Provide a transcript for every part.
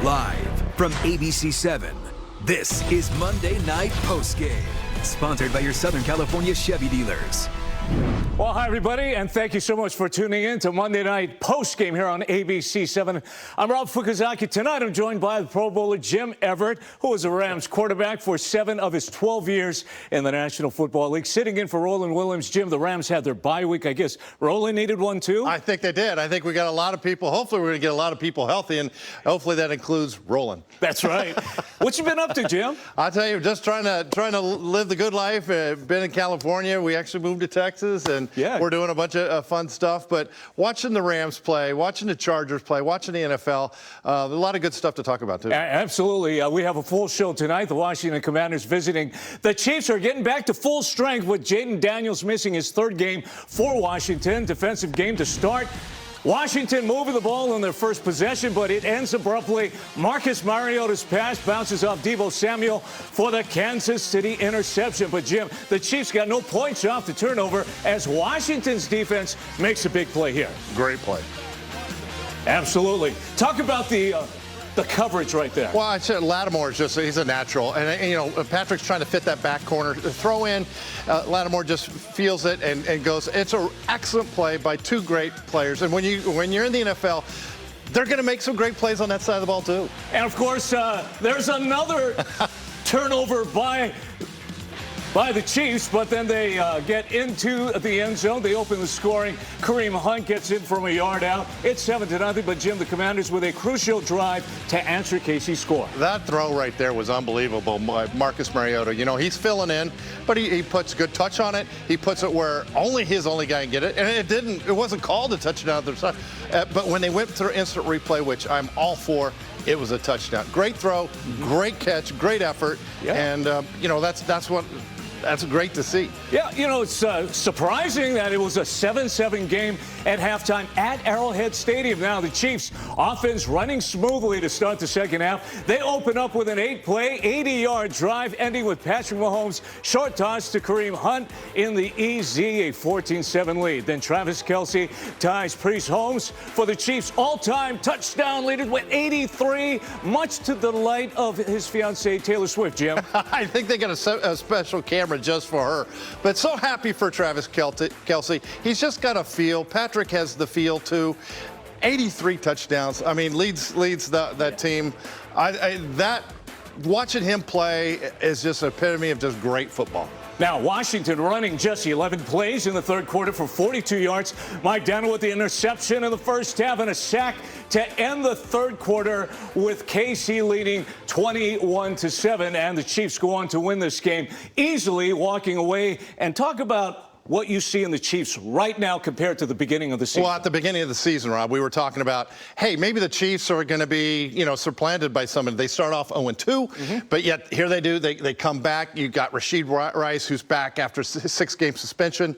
Live from ABC 7, this is Monday Night Postgame, sponsored by your Southern California Chevy dealers. Well, hi, everybody, and thank you so much for tuning in to Monday Night Postgame here on ABC 7. I'm Rob Fukuzaki. Tonight, I'm joined by the Pro Bowler Jim Everett, who was a Rams quarterback for 7 of his 12 years in the National Football League. Sitting in for Roland Williams. Jim, the Rams had their bye week. I guess Roland needed one, too? I think they did. I think we got a lot of people. Hopefully, we're going to get a lot of people healthy, and hopefully that includes Roland. That's right. What you been up to, Jim? I tell you, just trying to live the good life. Been in California. We actually moved to Texas, and we're doing a bunch of fun stuff. But watching the Rams play, watching the Chargers play, watching the NFL, a lot of good stuff to talk about, too. Absolutely. We have a full show tonight. The Washington Commanders visiting. The Chiefs are getting back to full strength with Jaden Daniels missing his 3rd game for Washington. Defensive game to start. Washington moving the ball in their first possession, but it ends abruptly. Marcus Mariota's pass bounces off Deebo Samuel for the Kansas City interception. But, Jim, the Chiefs got no points off the turnover as Washington's defense makes a big play here. Great play. Absolutely. Talk about the coverage right there. Well, I said Lattimore is he's a natural. And, Patrick's trying to fit that back corner. Throw in, Lattimore just feels it and goes. It's an excellent play by 2 great players. And when you're in the NFL, they're going to make some great plays on that side of the ball, too. And, of course, there's another turnover by the Chiefs, but then they get into the end zone. They open the scoring. Kareem Hunt gets in from a yard out. It's 7-0, but Jim, the Commanders with a crucial drive to answer KC's score. That throw right there was unbelievable by Marcus Mariota. He's filling in, but he puts good touch on it. He puts it where only his guy can get it, and it wasn't called a touchdown at the time. But when they went through instant replay, which I'm all for, it was a touchdown. Great throw, great catch, great effort, and that's great to see. Yeah, it's surprising that it was a 7-7 game at halftime at Arrowhead Stadium. Now, the Chiefs' offense running smoothly to start the second half. They open up with an 8-play, 80-yard drive, ending with Patrick Mahomes' short toss to Kareem Hunt in the EZ, a 14-7 lead. Then Travis Kelce ties Priest Holmes for the Chiefs' all-time touchdown leader with 83, much to the delight of his fiancée, Taylor Swift, Jim. I think they got a special camera just for her. But so happy for Travis Kelce. He's just got a feel. Patrick has the feel, too. 83 touchdowns. I mean, leads that team. Watching him play is just an epitome of just great football. Now, Washington running just 11 plays in the 3rd quarter for 42 yards. Mike Daniel with the interception in the first half and a sack to end the 3rd quarter with KC leading 21-7. And the Chiefs go on to win this game easily, walking away. And talk about what you see in the Chiefs right now compared to the beginning of the season. Well, at the beginning of the season, Rob, we were talking about, hey, maybe the Chiefs are going to be, supplanted by someone. They start off 0-2, but yet here they do. They come back. You got Rashid Rice, who's back after a 6-game suspension.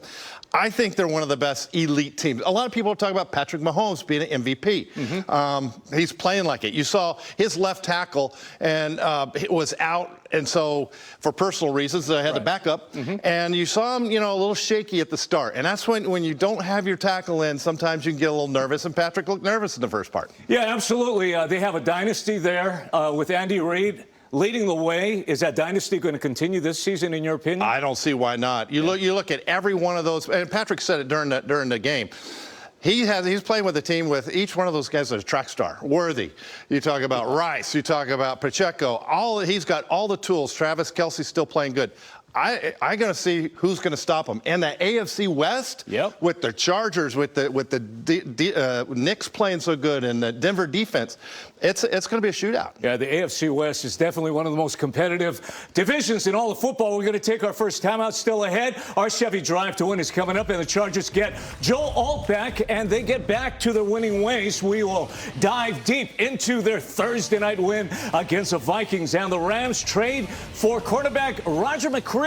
I think they're one of the best elite teams. A lot of people are talking about Patrick Mahomes being an MVP. He's playing like it. You saw his left tackle and it was out. And so for personal reasons, I had to back up. And you saw him, a little shaky at the start. And that's when you don't have your tackle in, sometimes you can get a little nervous. And Patrick looked nervous in the first part. Yeah, absolutely. They have a dynasty there with Andy Reid leading the way. Is that dynasty going to continue this season, in your opinion? I don't see why not. You look at every one of those, and Patrick said it during the game. He's playing with a team with each one of those guys as a track star. Worthy. You talk about Rice. You talk about Pacheco. He's got all the tools. Travis Kelce's still playing good. I got to see who's going to stop them. And the AFC West, with the Chargers, with the Knicks playing so good, and the Denver defense, it's going to be a shootout. Yeah, the AFC West is definitely one of the most competitive divisions in all of football. We're going to take our first timeout. Still ahead. Our Chevy Drive to Win is coming up, and the Chargers get Joe Alt back, and they get back to their winning ways. We will dive deep into their Thursday night win against the Vikings, and the Rams trade for quarterback Roger McCreary.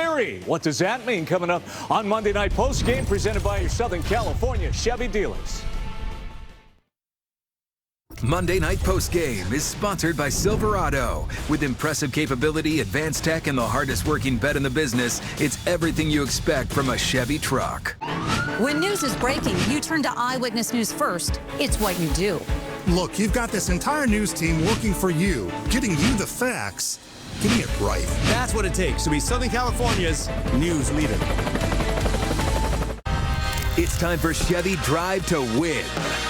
What does that mean? Coming up on Monday Night Postgame, presented by your Southern California Chevy dealers. Monday Night Postgame is sponsored by Silverado. With impressive capability, advanced tech, and the hardest working vet in the business, it's everything you expect from a Chevy truck. When news is breaking, you turn to Eyewitness News first. It's what you do. Look, you've got this entire news team working for you, getting you the facts, getting it right. That's what it takes to be Southern California's news leader. It's time for Chevy Drive to Win,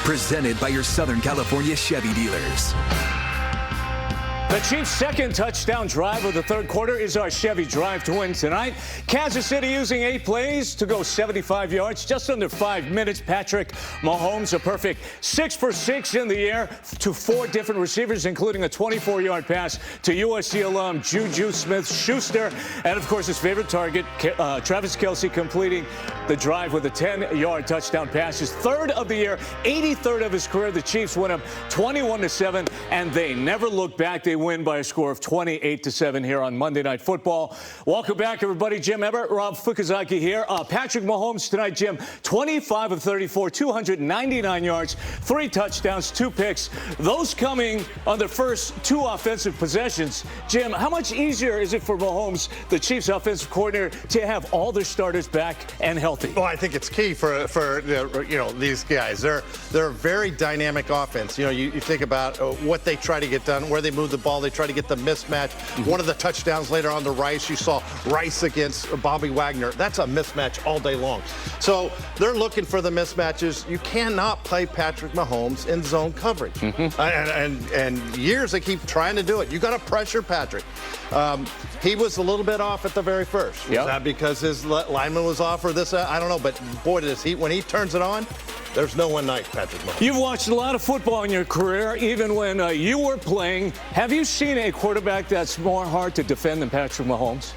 presented by your Southern California Chevy dealers. The Chiefs' second touchdown drive of the third quarter is our Chevy Drive to Win tonight. Kansas City using 8 plays to go 75 yards, just under 5 minutes. Patrick Mahomes, a perfect 6 for 6 in the air to 4 different receivers, including a 24-yard pass to USC alum Juju Smith-Schuster. And, of course, his favorite target, Travis Kelce, completing the drive with a 10-yard touchdown pass. His third of the year, 83rd of his career. The Chiefs win him 21-7, and they never look back. They win by a score of 28-7 here on Monday Night Football. Welcome back, everybody. Jim Everett, Rob Fukuzaki here. Patrick Mahomes tonight, Jim, 25 of 34, 299 yards, 3 touchdowns, 2 picks. Those coming on the first 2 offensive possessions. Jim, how much easier is it for Mahomes, the Chiefs offensive coordinator, to have all their starters back and healthy? Well, I think it's key for these guys. They're a very dynamic offense. You think about what they try to get done, where they move the ball. They try to get the mismatch. One of the touchdowns later on to Rice, you saw Rice against Bobby Wagner. That's a mismatch all day long. So they're looking for the mismatches. You cannot play Patrick Mahomes in zone coverage. And years they keep trying to do it. You got to pressure Patrick. He was a little bit off at the very first. Was that because his lineman was off or this? I don't know. But boy, when he turns it on, there's no one like Patrick Mahomes. You've watched a lot of football in your career, even when you were playing. Have you seen a quarterback that's more hard to defend than Patrick Mahomes?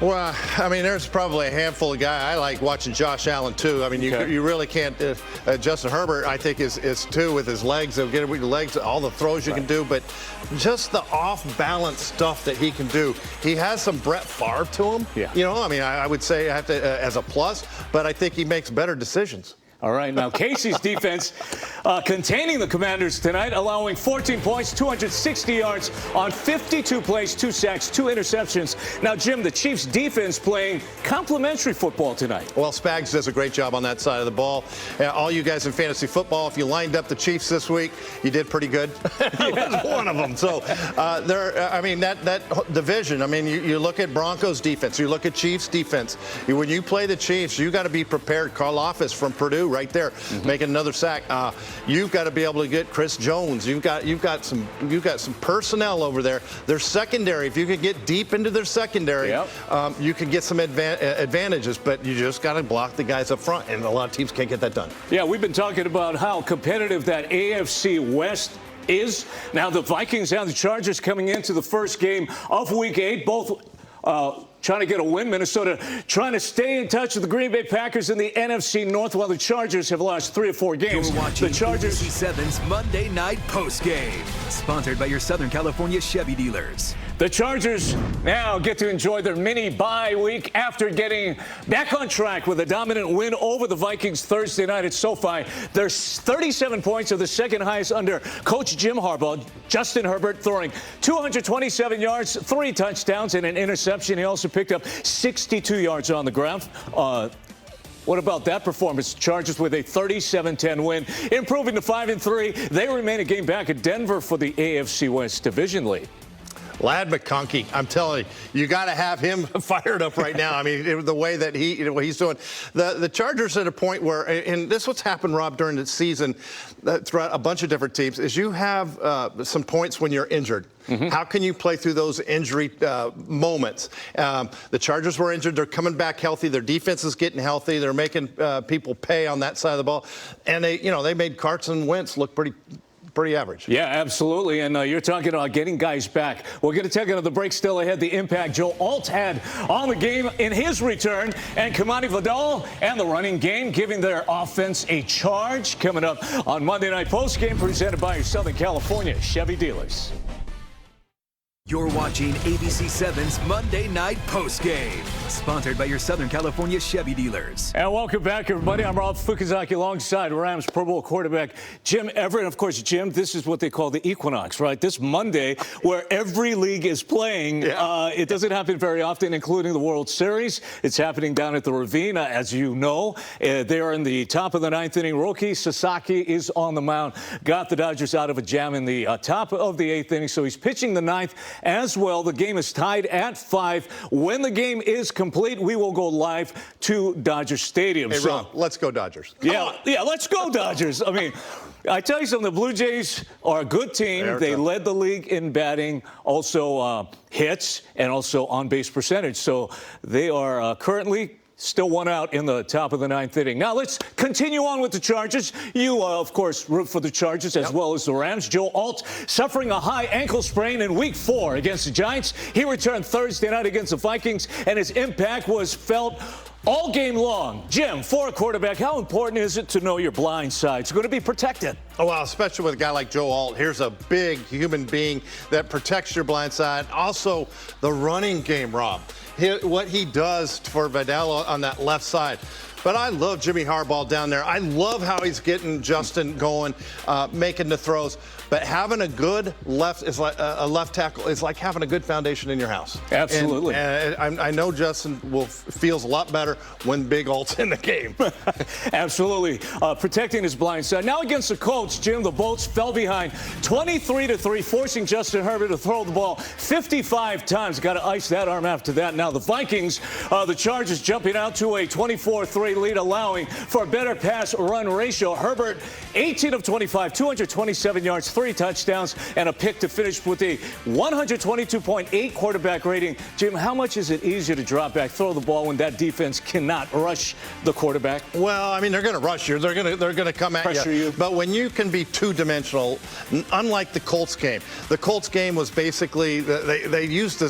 Well, I mean, there's probably a handful of guys. I like watching Josh Allen, too. I mean, you really can't. Justin Herbert, I think, is too, with his legs. He'll get it with your legs, all the throws you can do. But just the off-balance stuff that he can do. He has some Brett Favre to him. Yeah. I mean, I would say I have to, as a plus, but I think he makes better decisions. All right, now Casey's defense containing the Commanders tonight, allowing 14 points, 260 yards on 52 plays, 2 sacks, 2 interceptions. Now, Jim, the Chiefs defense playing complimentary football tonight. Well, Spags does a great job on that side of the ball. All you guys in fantasy football, if you lined up the Chiefs this week, you did pretty good. I was one of them. So, I mean, that division, I mean, you look at Broncos defense, you look at Chiefs defense. When you play the Chiefs, you got to be prepared. Karlaftis from Purdue right there, making another sack. You've got to be able to get Chris Jones. You've got some personnel over there. Their secondary, if you can get deep into their secondary, you can get some advantages. But you just got to block the guys up front, and a lot of teams can't get that done. Yeah, we've been talking about how competitive that AFC West is. Now the Vikings and the Chargers coming into the first game of Week 8, both trying to get a win. Minnesota trying to stay in touch with the Green Bay Packers in the NFC North, while the Chargers have lost 3 or 4 games. You're watching the Chargers KABC 7's Monday Night Postgame, sponsored by your Southern California Chevy dealers. The Chargers now get to enjoy their mini bye week after getting back on track with a dominant win over the Vikings Thursday night at SoFi. Their 37 points are the second highest under Coach Jim Harbaugh. Justin Herbert throwing 227 yards, 3 touchdowns, and an interception. He also picked up 62 yards on the ground. What about that performance? Chargers with a 37-10 win, improving to 5-3. They remain a game back at Denver for the AFC West division lead. Lad McConkey, I'm telling you, you got to have him fired up right now. I mean, the way that what he's doing. The Chargers at a point where, and this is what's happened, Rob, during the season throughout a bunch of different teams, is you have some points when you're injured. How can you play through those injury moments? The Chargers were injured. They're coming back healthy. Their defense is getting healthy. They're making people pay on that side of the ball. And they made Carson Wentz look pretty average. Yeah, absolutely. And you're talking about getting guys back. We're going to take another break. Still ahead, the impact Joe Alt had on the game in his return, and Kamani Vidal and the running game giving their offense a charge. Coming up on Monday Night Postgame, presented by your Southern California Chevy dealers. You're watching ABC 7's Monday Night Postgame, sponsored by your Southern California Chevy dealers. And welcome back, everybody. I'm Rob Fukuzaki alongside Rams Pro Bowl quarterback Jim Everett. Of course, Jim, this is what they call the equinox, right? This Monday, where every league is playing. It doesn't happen very often, including the World Series. It's happening down at the Ravine, as you know. They're in the top of the ninth inning. Roki Sasaki is on the mound. Got the Dodgers out of a jam in the top of the eighth inning, so he's pitching the ninth as well. The game is tied at 5. When the game is complete, we will go live to Dodger Stadium. Hey, Rob, let's go Dodgers. Yeah, let's go Dodgers. I mean, I tell you something, the Blue Jays are a good team. They led the league in batting, also hits, and also on-base percentage. So they are currently still one out in the top of the ninth inning. Now let's continue on with the Chargers. You, of course, root for the Chargers as well as the Rams. Joe Alt suffering a high ankle sprain in Week 4 against the Giants. He returned Thursday night against the Vikings, and his impact was felt all game long. Jim, for a quarterback, how important is it to know your blind side? It's going to be protected. Oh, well, especially with a guy like Joe Alt. Here's a big human being that protects your blind side. Also, the running game, Rob. What he does for Vidal on that left side. But I love Jimmy Harbaugh down there. I love how he's getting Justin going, making the throws. But having a good left is like a left tackle is like having a good foundation in your house. Absolutely. And I know Justin feels a lot better when Big Alt's in the game. Absolutely. Protecting his blind side. Now against the Colts, Jim, the Bolts fell behind 23-3, forcing Justin Herbert to throw the ball 55 times. Got to ice that arm after that. Now the Vikings, the Chargers jumping out to a 24-3 lead, allowing for a better pass-run ratio. Herbert, 18 of 25, 227 yards, 3 touchdowns, and a pick to finish with a 122.8 quarterback rating. Jim, how much is it easier to drop back, throw the ball when that defense cannot rush the quarterback? Well, I mean, they're going to rush you. They're going to come at Pressure you. But when you can be two-dimensional, unlike the Colts game was basically they used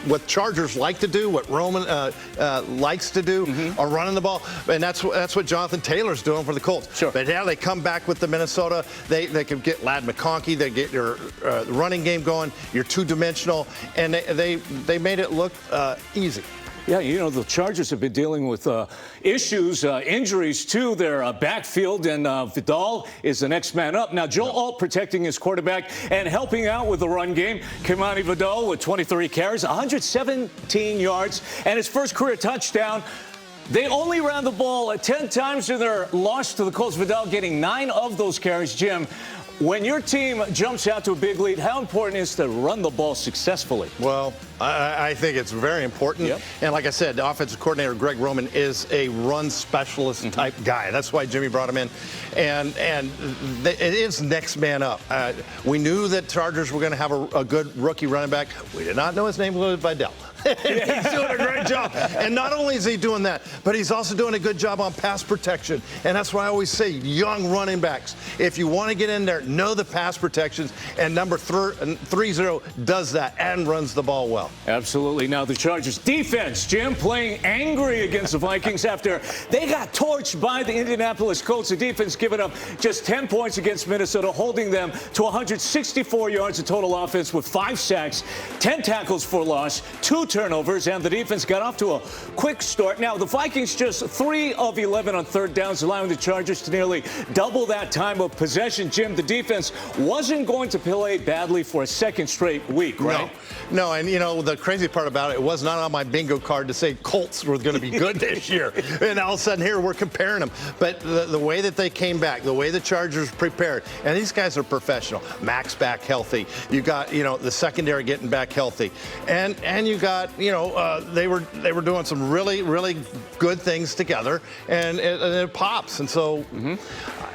what Chargers like to do, what Roman likes to do, are running the ball, and that's what Jonathan Taylor's doing for the Colts. Sure. But now they come back with the Minnesota. They can get Ladd McConkey. They get your running game going. You're two-dimensional, and they made it look easy. Yeah, you know, the Chargers have been dealing with issues, injuries to their backfield, and Vidal is the next man up. Now, Joe Alt protecting his quarterback and helping out with the run game. Kimani Vidal with 23 carries, 117 yards, and his first career touchdown. They only ran the ball 10 times in their loss to the Colts. Vidal getting 9 of those carries. Jim, when your team jumps out to a big lead, how important is it to run the ball successfully? Well, I think it's very important. Yep. And like I said, the offensive coordinator, Greg Roman, is a run specialist type guy. That's why Jimmy brought him in. And it is next man up. We knew that Chargers were going to have a good rookie running back. We did not know his name was Vidal. He's doing a great job. And not only is he doing that, but he's also doing a good job on pass protection. And that's why I always say, young running backs, if you want to get in there, know the pass protections. And number 30 does that and runs the ball well. Absolutely. Now the Chargers defense, Jim, playing angry against the Vikings after they got torched by the Indianapolis Colts. The defense giving up just 10 points against Minnesota, holding them to 164 yards of total offense with 5 sacks, 10 tackles for loss, 2 turnovers, and the defense got off to a quick start. Now, the Vikings just 3 of 11 on third downs, allowing the Chargers to nearly double that time of possession. Jim, the defense wasn't going to play badly for a second straight week, right? No, and you know, the crazy part about it was not on my bingo card to say Colts were going to be good this year. And all of a sudden here we're comparing them. But the way that they came back, the way the Chargers prepared, and these guys are professional. Max back healthy. You got, you know, the secondary getting back healthy. And you got, you know, they were doing some really, really good things together, and it pops. And so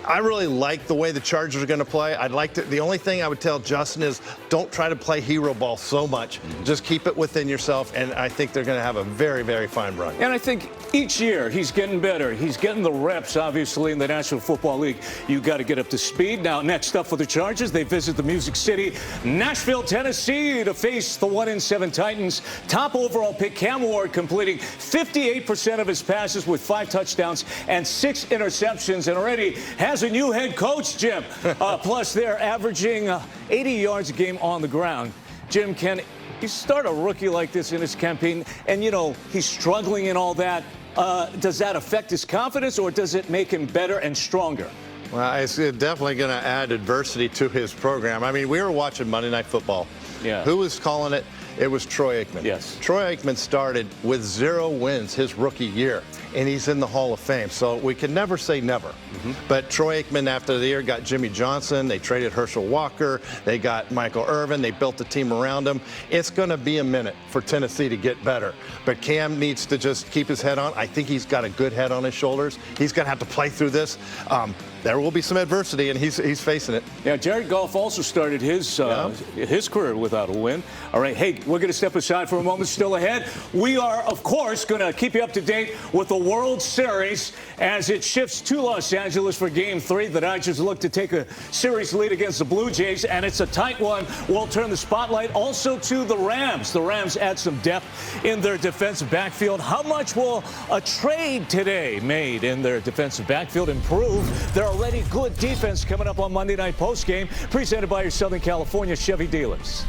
I really like the way the Chargers are going to play. The only thing I would tell Justin is don't try to play hero ball so much. Just keep it within yourself, and I think they're going to have a very, very fine run. And I think each year he's getting better. He's getting the reps, obviously, in the National Football League. You got to get up to speed. Now, next up for the Chargers, they visit the Music City, Nashville, Tennessee, to face the 1-7 Titans. Top overall pick Cam Ward completing 58% of his passes with 5 touchdowns and 6 interceptions, and already has has a new head coach, Jim. Plus, they're averaging 80 yards a game on the ground. Jim, can you start a rookie like this in his campaign, and, you know, he's struggling and all that? Does that affect his confidence, or does it make him better and stronger? Well, it's definitely going to add adversity to his program. I mean, we were watching Monday Night Football. Yeah. Who was calling it? It was Troy Aikman. Yes. Troy Aikman started with 0 wins his rookie year, and he's in the Hall of Fame. So we can never say never. But Troy Aikman, after the year, got Jimmy Johnson. They traded Herschel Walker. They got Michael Irvin. They built the team around him. It's going to be a minute for Tennessee to get better. But Cam needs to just keep his head on. I think he's got a good head on his shoulders. He's going to have to play through this. There will be some adversity, and he's facing it. Yeah, Jared Goff also started his career without a win. All right, hey, we're going to step aside for a moment. Still ahead, we are, of course, going to keep you up to date with the World Series as it shifts to Los Angeles for Game 3. The Dodgers look to take a series lead against the Blue Jays, and it's a tight one. We'll turn the spotlight also to the Rams. The Rams add some depth in their defensive backfield. How much will a trade today made in their defensive backfield improve their already good defense? Coming up on Monday Night Postgame, presented by your Southern California Chevy dealers.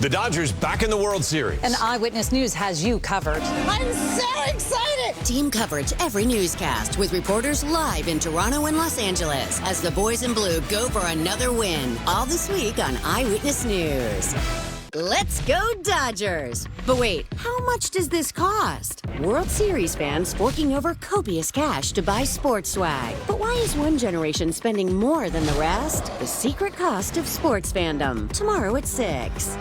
The Dodgers back in the World Series. And Eyewitness News has you covered. I'm so excited! Team coverage every newscast with reporters live in Toronto and Los Angeles as the boys in blue go for another win. All this week on Eyewitness News. Let's go Dodgers! But wait, how much does this cost? World Series fans forking over copious cash to buy sports swag. But why is one generation spending more than the rest? The secret cost of sports fandom. Tomorrow at 6.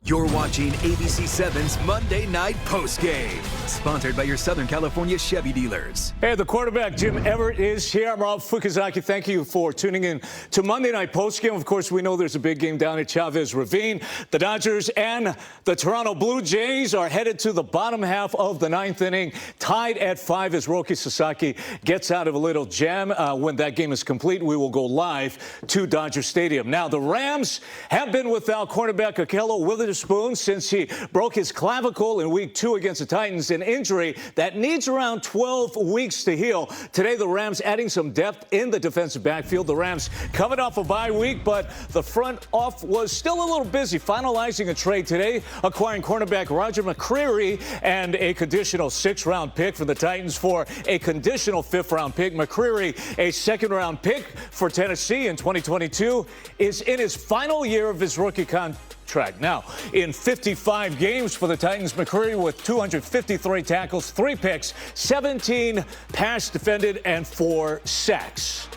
You're watching ABC 7's Monday Night Postgame, sponsored by your Southern California Chevy dealers. Hey, the quarterback, Jim Everett, is here. I'm Rob Fukuzaki. Thank you for tuning in to Monday Night Postgame. Of course, we know there's a big game down at Chavez Ravine. The Dodgers and the Toronto Blue Jays are headed to the bottom half of the 9th inning, tied at 5 as Roki Sasaki gets out of a little jam. When that game is complete, we will go live to Dodger Stadium. Now, the Rams have been without cornerback Ahkello Witherspoon since he broke his clavicle in Week 2 against the Titans, an injury that needs around 12 weeks to heal. Today, the Rams adding some depth in the defensive backfield. The Rams coming off a bye week, but the front off was still a little busy, finalizing a trade today, acquiring cornerback Roger McCreary and a conditional 6th-round pick for the Titans for a conditional 5th-round pick. McCreary, a 2nd-round pick for Tennessee in 2022, is in his final year of his rookie contract. Now, in 55 games for the Titans, McCreary with 253 tackles, 3 picks, 17 pass defended, and 4 sacks.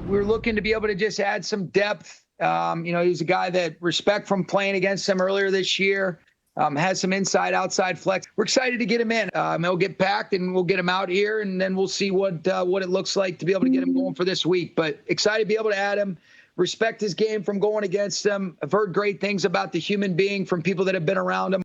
We're looking to be able to just add some depth. You know, he's a guy that respect from playing against him earlier this year. Has some inside, outside flex. We're excited to get him in. He'll get packed, and we'll get him out here, and then we'll see what it looks like to be able to get him going for this week. But excited to be able to add him. Respect his game from going against him. I've heard great things about the human being from people that have been around him.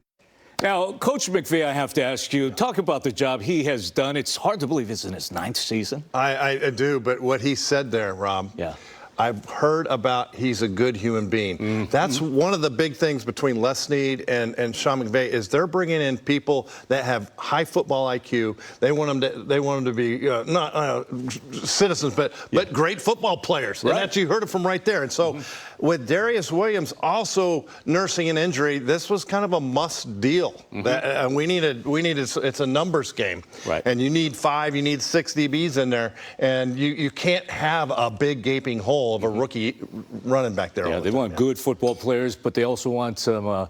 Now, Coach McVay, I have to ask you, talk about the job he has done. It's hard to believe it's in his 9th season. I do, but what he said there, Rob. Yeah. I've heard about he's a good human being. That's one of the big things between Les Snead and Sean McVay is they're bringing in people that have high football IQ. They want them to be not citizens, but great football players. Right. And that you heard it from right there. And so with Darius Williams also nursing an injury, this was kind of a must deal. That we needed. It's a numbers game, right? And you need 5, you need 6 DBs in there, and you can't have a big gaping hole of a rookie running back there. Yeah, they want good football players, but they also want some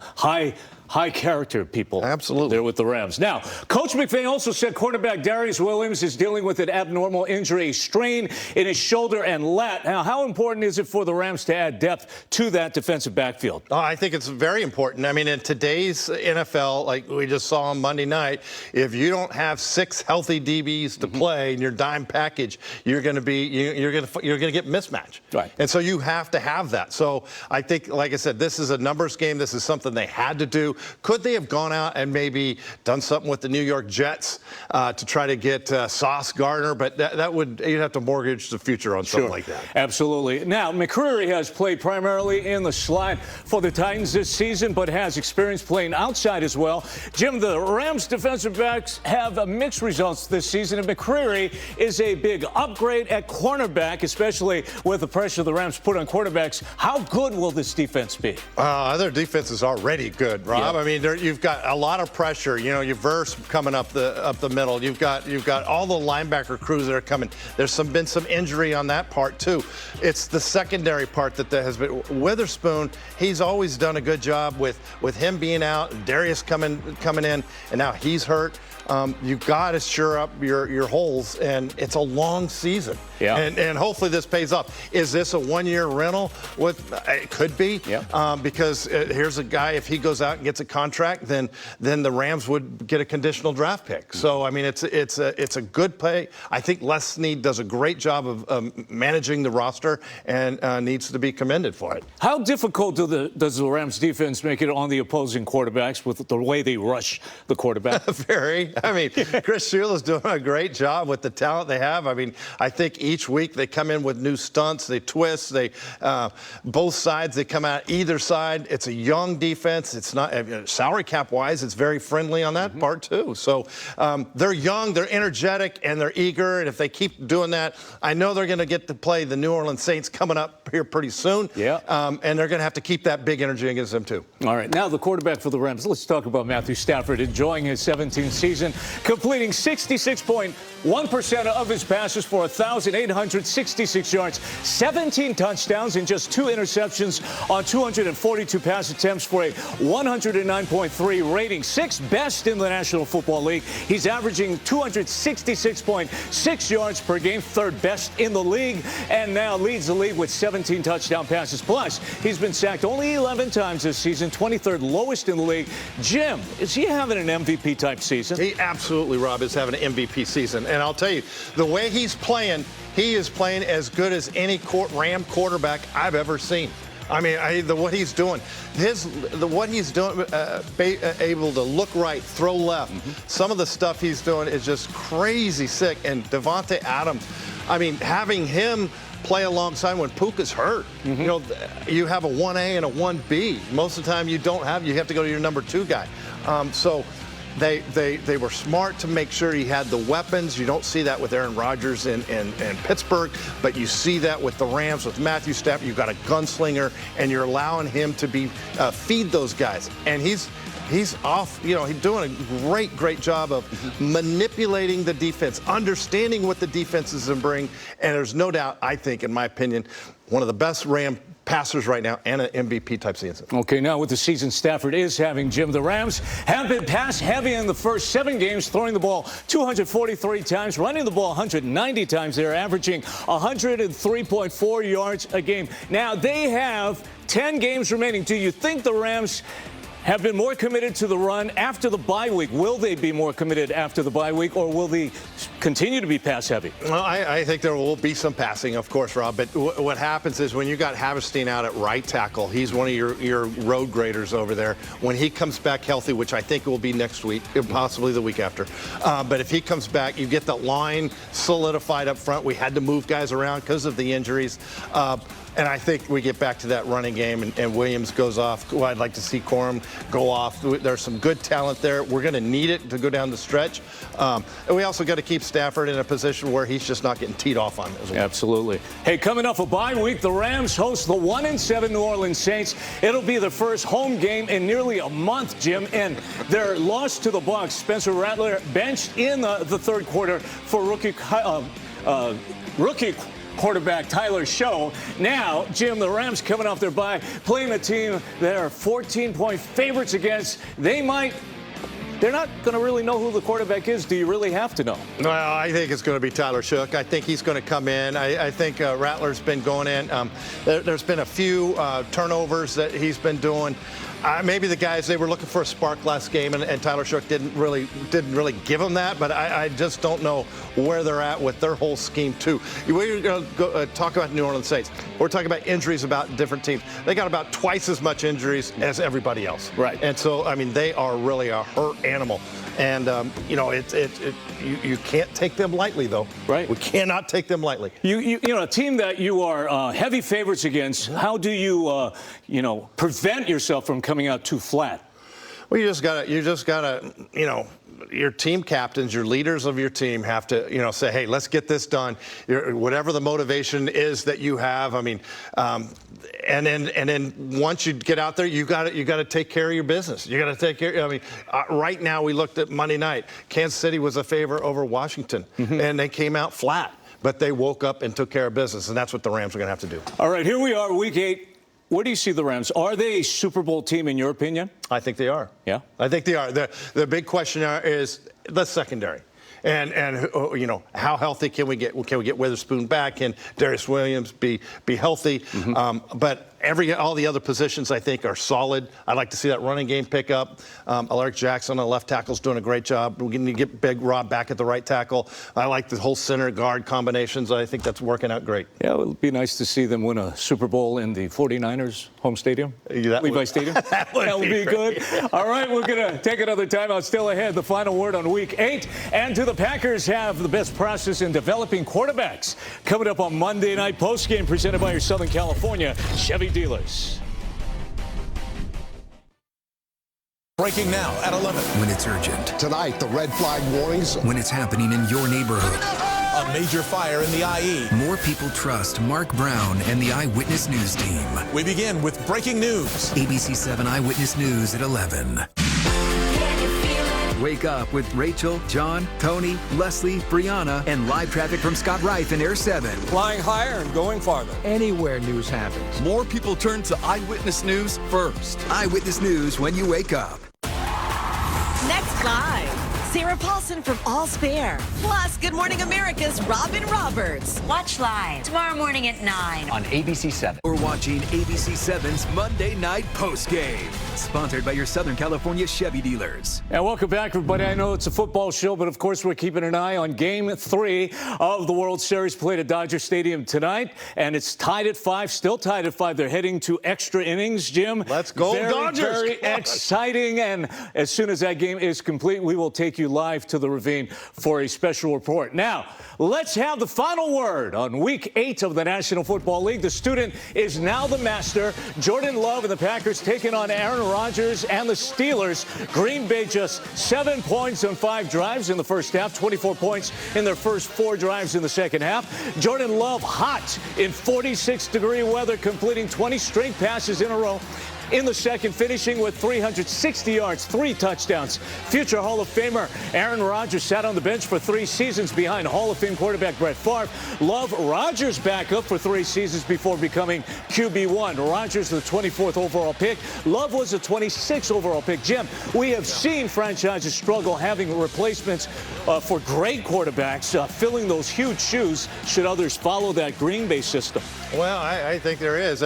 high character people. Absolutely. There with the Rams. Now, Coach McVay also said cornerback Darius Williams is dealing with an abnormal injury, a strain in his shoulder and lat. Now, how important is it for the Rams to add depth to that defensive backfield? Oh, I think it's very important. I mean, in today's NFL, like we just saw on Monday night, if you don't have 6 healthy DBs to play in your dime package, you're going to get mismatch. Right. And so you have to have that. So I think, like I said, this is a numbers game. This is something they had to do. Could they have gone out and maybe done something with the New York Jets to try to get Sauce Gardner? But that would, you'd have to mortgage the future on something like that. Absolutely. Now, McCreary has played primarily in the slot for the Titans this season, but has experience playing outside as well. Jim, the Rams defensive backs have mixed results this season, and McCreary is a big upgrade at cornerback, especially with the pressure the Rams put on quarterbacks. How good will this defense be? Their defense is already good, Rob. I mean, you've got a lot of pressure. You know, your verse coming up the middle. You've got all the linebacker crews that are coming. There's been some injury on that part too. It's the secondary part that has been. Witherspoon, he's always done a good job with him being out, Darius coming in, and now he's hurt. You've got to shore up your holes, and it's a long season. Yeah. And hopefully this pays off. Is this a one-year rental? It could be. Yeah. Because here's a guy, if he goes out and gets a contract, then the Rams would get a conditional draft pick. So, I mean, it's a good play. I think Les Snead does a great job of managing the roster and needs to be commended for it. How difficult does the Rams defense make it on the opposing quarterbacks with the way they rush the quarterback? Very. I mean, Chris Shula's doing a great job with the talent they have. I mean, I think each week they come in with new stunts, they twist, both sides, they come out either side. It's a young defense. It's not salary cap wise, it's very friendly on that part too. So they're young, they're energetic, and they're eager. And if they keep doing that, I know they're going to get to play the New Orleans Saints coming up here pretty soon. Yeah. And they're going to have to keep that big energy against them too. All right, now the quarterback for the Rams. Let's talk about Matthew Stafford enjoying his 17th season, completing 66.1% of his passes for 1,866 yards, 17 touchdowns, and just 2 interceptions on 242 pass attempts for a 109.3 rating, 6th best in the National Football League. He's averaging 266.6 yards per game, 3rd best in the league, and now leads the league with 17 touchdown passes. Plus, he's been sacked only 11 times this season, 23rd lowest in the league. Jim, is he having an MVP-type season? He absolutely, Rob, is having an MVP season. And I'll tell you, the way he's playing, he is playing as good as any Ram quarterback I've ever seen. I mean, what he's doing, able to look right, throw left. Some of the stuff he's doing is just crazy sick. And Devontae Adams, I mean, having him play alongside when Puka's hurt. You know, you have a 1A and a 1B. Most of the time you don't have, you have to go to your number 2 guy. So they were smart to make sure he had the weapons. You don't see that with Aaron Rodgers in Pittsburgh, but you see that with the Rams, with Matthew Stafford. You've got a gunslinger, and you're allowing him to feed those guys. And he's off, you know, he's doing a great job of manipulating the defense, understanding what the defense is going to bring. And there's no doubt, I think, in my opinion, one of the best Ram passers right now and an MVP type season. Okay, now with the season Stafford is having, Jim, the Rams have been pass heavy in the first 7 games, throwing the ball 243 times, running the ball 190 times. They're averaging 103.4 yards a game. Now they have 10 games remaining. Do you think the Rams have been more committed to the run after the bye week? Will they be more committed after the bye week, or will they continue to be pass heavy? Well, I think there will be some passing, of course, Rob. But what happens is when you got Haverstein out at right tackle, he's one of your road graders over there. When he comes back healthy, which I think will be next week, possibly the week after. But if he comes back, you get the line solidified up front. We had to move guys around because of the injuries. And I think we get back to that running game, and Williams goes off. Well, I'd like to see Corum go off. There's some good talent there. We're going to need it to go down the stretch. And we also got to keep Stafford in a position where he's just not getting teed off on as well. Absolutely. Hey, coming off a bye week, the Rams host the 1-7 New Orleans Saints. It'll be their first home game in nearly a month, Jim. And their loss to the Bucs, Spencer Rattler benched in the 3rd quarter for rookie quarterback Tyler Show. Now, Jim, the Rams coming off their bye, playing a team that are 14-point favorites against. They might they're not going to really know who the quarterback is. Do you really have to know? Well, I think it's going to be Tyler Shook. I think he's going to come in. I think Rattler's been going in. There's been a few turnovers that he's been doing. Maybe the guys, they were looking for a spark last game, and Tyler Shook didn't really give them that. But I just don't know where they're at with their whole scheme too. We're going to talk about New Orleans Saints. We're talking about injuries about different teams. They got about twice as much injuries as everybody else. Right. And so, I mean, they are really a hurt animal. And, you can't take them lightly, though. Right. We cannot take them lightly. You know, a team that you are heavy favorites against, how do you, prevent yourself from coming out too flat? Well, you just gotta, your team captains, your leaders of your team have to, say, hey, let's get this done. Whatever the motivation is that you have, I mean, and then once you get out there, you got to take care of your business. You got to take care. I mean, right now we looked at Monday night. Kansas City was a favorite over Washington, and they came out flat, but they woke up and took care of business, and that's what the Rams are going to have to do. All right, here we are, Week 8. Where do you see the Rams? Are they a Super Bowl team in your opinion? I think they are. Yeah? I think they are. The big question is the secondary. And how healthy can we get? Can we get Witherspoon back? Can Darius Williams be healthy? But all the other positions I think are solid. I'd like to see that running game pick up. Alaric Jackson, the left tackle, is doing a great job. We're going to get Big Rob back at the right tackle. I like the whole center guard combinations. I think that's working out great. Yeah, it would be nice to see them win a Super Bowl in the 49ers home stadium, Levi Stadium. that would be good. All right, we're going to take another timeout. Still ahead, the final word on Week 8. And do the Packers have the best process in developing quarterbacks? Coming up on Monday Night Postgame, presented by your Southern California Chevy dealers. Breaking now at 11. When it's urgent. Tonight, the red flag warnings. When it's happening in your neighborhood. A major fire in the IE. More people trust Mark Brown and the Eyewitness News team. We begin with breaking news. ABC 7 Eyewitness News at 11. Wake up with Rachel, John, Tony, Leslie, Brianna, and live traffic from Scott Reif in Air 7. Flying higher and going farther. Anywhere news happens. More people turn to Eyewitness News first. Eyewitness News when you wake up. Next live, Sarah Paulson from All Spare. Plus, Good Morning America's Robin Roberts. Watch live tomorrow morning at 9 on ABC 7. We're watching ABC 7's Monday Night Postgame. Sponsored by your Southern California Chevy dealers. And welcome back, everybody. I know it's a football show, but of course we're keeping an eye on Game 3 of the World Series played at Dodger Stadium tonight. And it's tied at 5, still tied at 5. They're heading to extra innings, Jim. Let's go, Dodgers. Very exciting. And as soon as that game is complete, we will take you live to the Ravine for a special report. Now, let's have the final word on Week 8 of the National Football League. The student is now the master. Jordan Love and the Packers taking on Aaron Rodgers and the Steelers. Green Bay just 7 points on 5 drives in the first half, 24 points in their first 4 drives in the second half. Jordan Love hot in 46-degree weather, completing 20 straight passes in a row in the second, finishing with 360 yards, 3 touchdowns. Future Hall of Famer Aaron Rodgers sat on the bench for 3 seasons behind Hall of Fame quarterback Brett Favre. Love, Rodgers backup for 3 seasons before becoming QB1. Rodgers the 24th overall pick. Love was the 26th overall pick. Jim, we have seen franchises struggle having replacements for great quarterbacks, filling those huge shoes. Should others follow that Green Bay system? Well, I think there is.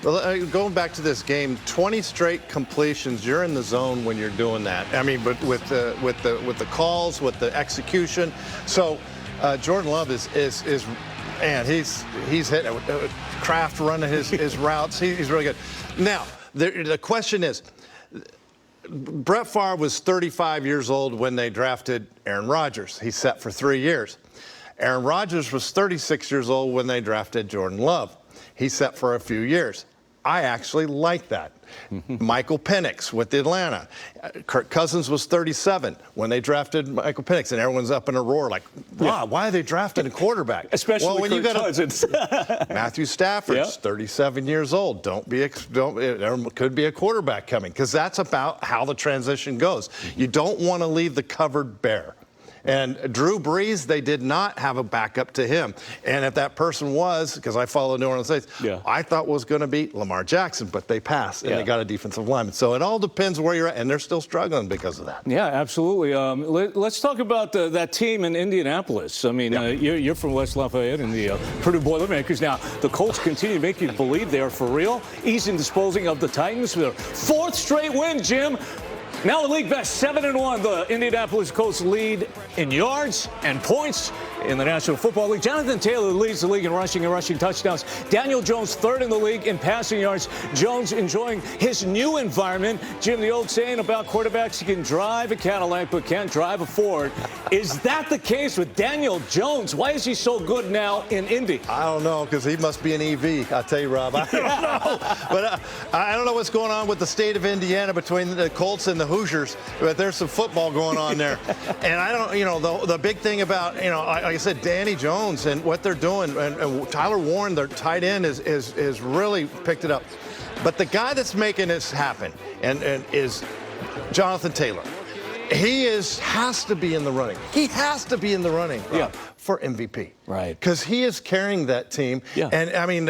Going back to this game, 20 straight completions. You're in the zone when you're doing that. I mean, but with the calls, with the execution. So Jordan Love is man, he's hitting Kraft running his routes. He's really good. Now the question is, Brett Favre was 35 years old when they drafted Aaron Rodgers. He's set for 3 years. Aaron Rodgers was 36 years old when they drafted Jordan Love. He's set for a few years. I actually like that. Michael Penix with Atlanta. Kirk Cousins was 37 when they drafted Michael Penix, and everyone's up in a roar like, wow, why are they drafting a quarterback? Especially when Kirk Cousins. Matthew Stafford's 37 years old. There could be a quarterback coming, because that's about how the transition goes. You don't want to leave the cupboard bare. And Drew Brees, they did not have a backup to him. And if that person was, because I follow New Orleans Saints, I thought was going to be Lamar Jackson, but they passed, and they got a defensive lineman. So it all depends where you're at, and they're still struggling because of that. Yeah, absolutely. Let's talk about that team in Indianapolis. I mean, you're from West Lafayette and the Purdue Boilermakers. Now, the Colts continue to make you believe they are for real, easing disposing of the Titans for their 4th straight win, Jim. Now a league best 7-1. The Indianapolis Colts lead in yards and points in the National Football League. Jonathan Taylor leads the league in rushing and rushing touchdowns. Daniel Jones 3rd in the league in passing yards. Jones enjoying his new environment. Jim, the old saying about quarterbacks, you can drive a Cadillac but can't drive a Ford. Is that the case with Daniel Jones? Why is he so good now in Indy? I don't know, because he must be an EV. I'll tell you, Rob. I don't know. But I don't know what's going on with the state of Indiana between the Colts and the Hoosiers, but there's some football going on there. And I don't, the big thing about, like I said, Danny Jones and what they're doing, and Tyler Warren, their tight end, is really picked it up. But the guy that's making this happen and is Jonathan Taylor. He has to be in the running. He has to be in the running for MVP. Right. Because he is carrying that team. Yeah. And, I mean,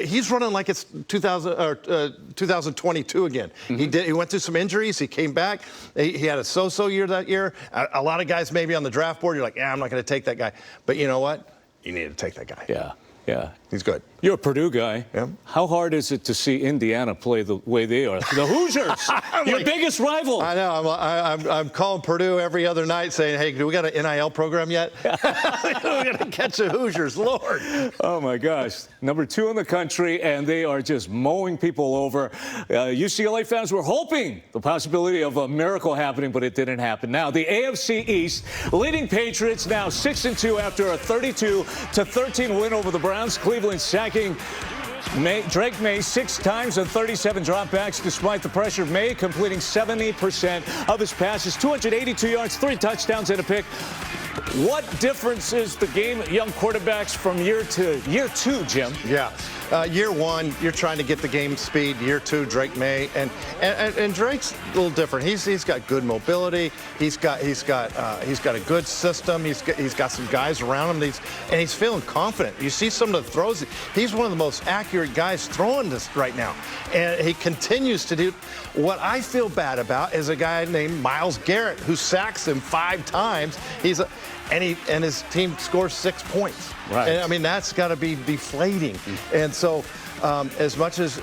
he's running like it's 2022 again. Mm-hmm. He went through some injuries. He came back. He had a so-so year that year. A lot of guys maybe on the draft board, you're like, I'm not going to take that guy. But you know what? You need to take that guy. Yeah. Yeah. He's good. You're a Purdue guy. Yeah. How hard is it to see Indiana play the way they are? The Hoosiers, your biggest rival. I know. I'm calling Purdue every other night saying, hey, do we got an NIL program yet? We're going to catch the Hoosiers, Lord. Oh, my gosh. Number 2 in the country, and they are just mowing people over. UCLA fans were hoping the possibility of a miracle happening, but it didn't happen. Now, the AFC East, leading Patriots now 6-2 after a 32-13 win over the Browns. Cleveland sacking Drake May 6 times and 37 dropbacks despite the pressure. May completing 70% of his passes, 282 yards, 3 touchdowns and a pick. What difference is the game young quarterbacks from year 2, Jim? Yeah. Year 1, you're trying to get the game speed. Year 2, Drake May, and Drake's a little different. He's got good mobility. He's got a good system. He's got some guys around him. And he's feeling confident. You see some of the throws. He's one of the most accurate guys throwing this right now, and he continues to do. What I feel bad about is a guy named Myles Garrett who sacks him 5 times. And his team scores 6 points. Right. And, I mean, that's got to be deflating. And so as much as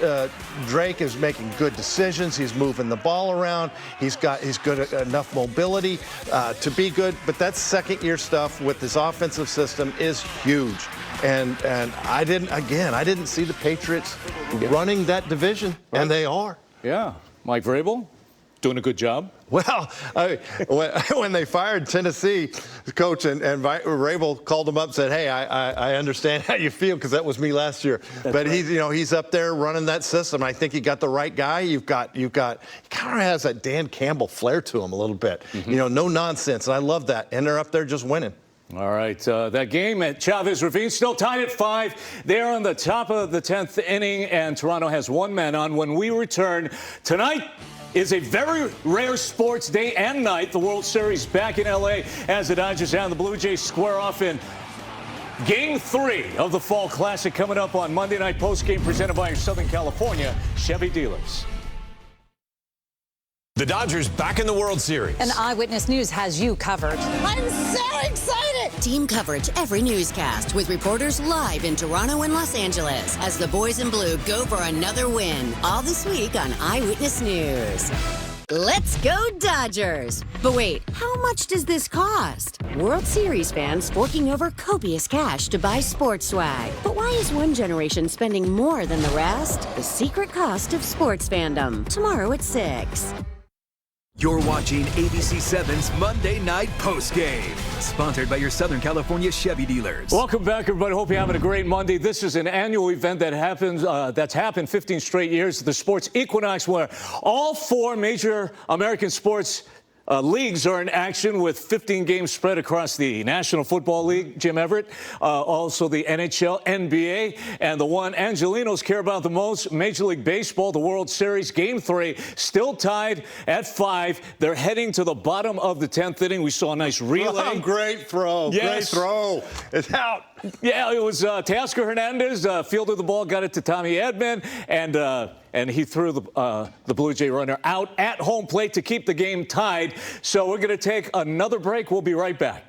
Drake is making good decisions, he's moving the ball around, he's good enough mobility to be good. But that second-year stuff with this offensive system is huge. And I didn't see the Patriots running that division, and they are. Yeah. Mike Vrabel doing a good job. Well, when they fired Tennessee coach and Vrabel called him up and said, hey, I understand how you feel, because that was me last year. But he's up there running that system. I think he got the right guy. He kind of has that Dan Campbell flair to him a little bit. Mm-hmm. No nonsense. And I love that. And they're up there just winning. All right, that game at Chavez Ravine still tied at 5. They're on the top of the 10th inning, and Toronto has 1 man on. When we return tonight is a very rare sports day and night. The World Series back in L.A. as the Dodgers and the Blue Jays square off in Game 3 of the Fall Classic coming up on Monday Night Postgame, presented by your Southern California Chevy dealers. The Dodgers back in the World Series. And Eyewitness News has you covered. I'm so excited! Team coverage every newscast with reporters live in Toronto and Los Angeles as the boys in blue go for another win. All this week on Eyewitness News. Let's go Dodgers! But wait, how much does this cost? World Series fans forking over copious cash to buy sports swag. But why is one generation spending more than the rest? The secret cost of sports fandom. Tomorrow at 6. You're watching ABC 7's Monday Night Postgame, sponsored by your Southern California Chevy dealers. Welcome back, everybody. Hope you're having a great Monday. This is an annual event that happens that's happened 15 straight years. The Sports Equinox, where all 4 major American sports Leagues are in action with 15 games spread across the National Football League, Jim Everett, also the NHL, NBA, and the one Angelinos care about the most, Major League Baseball, the World Series, Game 3, still tied at 5. They're heading to the bottom of the 10th inning. We saw a nice relay. Oh, great throw. Yes. Great throw. It's out. Yeah, it was Teoscar Hernandez fielded the ball, got it to Tommy Edman, and he threw the Blue Jay runner out at home plate to keep the game tied. So we're going to take another break. We'll be right back.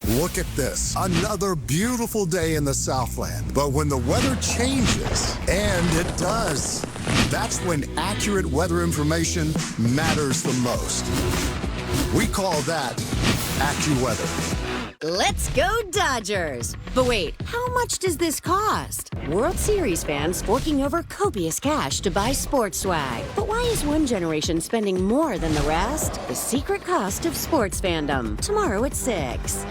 Look at this. Another beautiful day in the Southland. But when the weather changes, and it does, that's when accurate weather information matters the most. We call that AccuWeather. Let's go Dodgers! But wait, how much does this cost? World Series fans forking over copious cash to buy sports swag. But why is one generation spending more than the rest? The secret cost of sports fandom. Tomorrow at 6.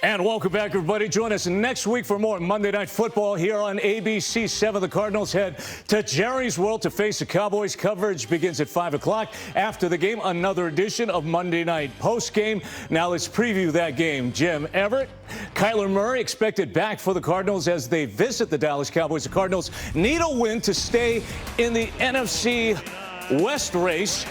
And welcome back, everybody. Join us next week for more Monday Night Football here on ABC 7. The Cardinals head to Jerry's World to face the Cowboys. Coverage begins at 5 o'clock. After the game, another edition of Monday Night Postgame. Now let's preview that game. Jim Everett, Kyler Murray expected back for the Cardinals as they visit the Dallas Cowboys. The Cardinals need a win to stay in the NFC West race.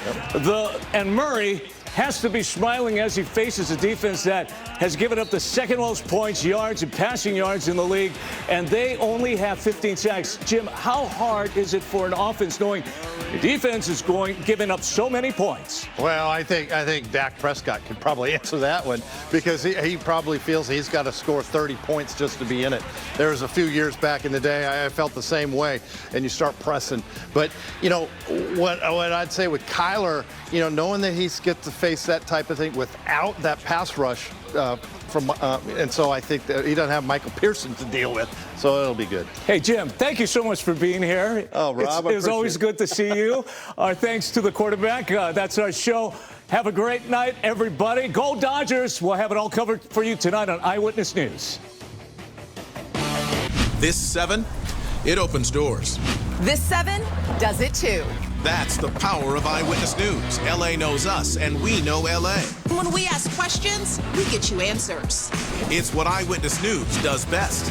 And Murray has to be smiling as he faces a defense that has given up the second most points, yards, and passing yards in the league, and they only have 15 sacks. Jim, how hard is it for an offense knowing the defense is giving up so many points? Well, I think Dak Prescott could probably answer that one because he probably feels he's got to score 30 points just to be in it. There was a few years back in the day I felt the same way, and you start pressing. But, you know, what I'd say with Kyler, you know, knowing that he's get to face that type of thing without that pass rush and so I think that he doesn't have Michael Pearson to deal with, so it'll be good. Hey, Jim, thank you so much for being here. Oh, Rob, it's always good to see you. Our thanks to the quarterback. That's our show. Have a great night, everybody. Go Dodgers. We'll have it all covered for you tonight on Eyewitness News. This 7, it opens doors. This 7 does it too. That's the power of Eyewitness News. LA knows us, and we know LA. When we ask questions, we get you answers. It's what Eyewitness News does best.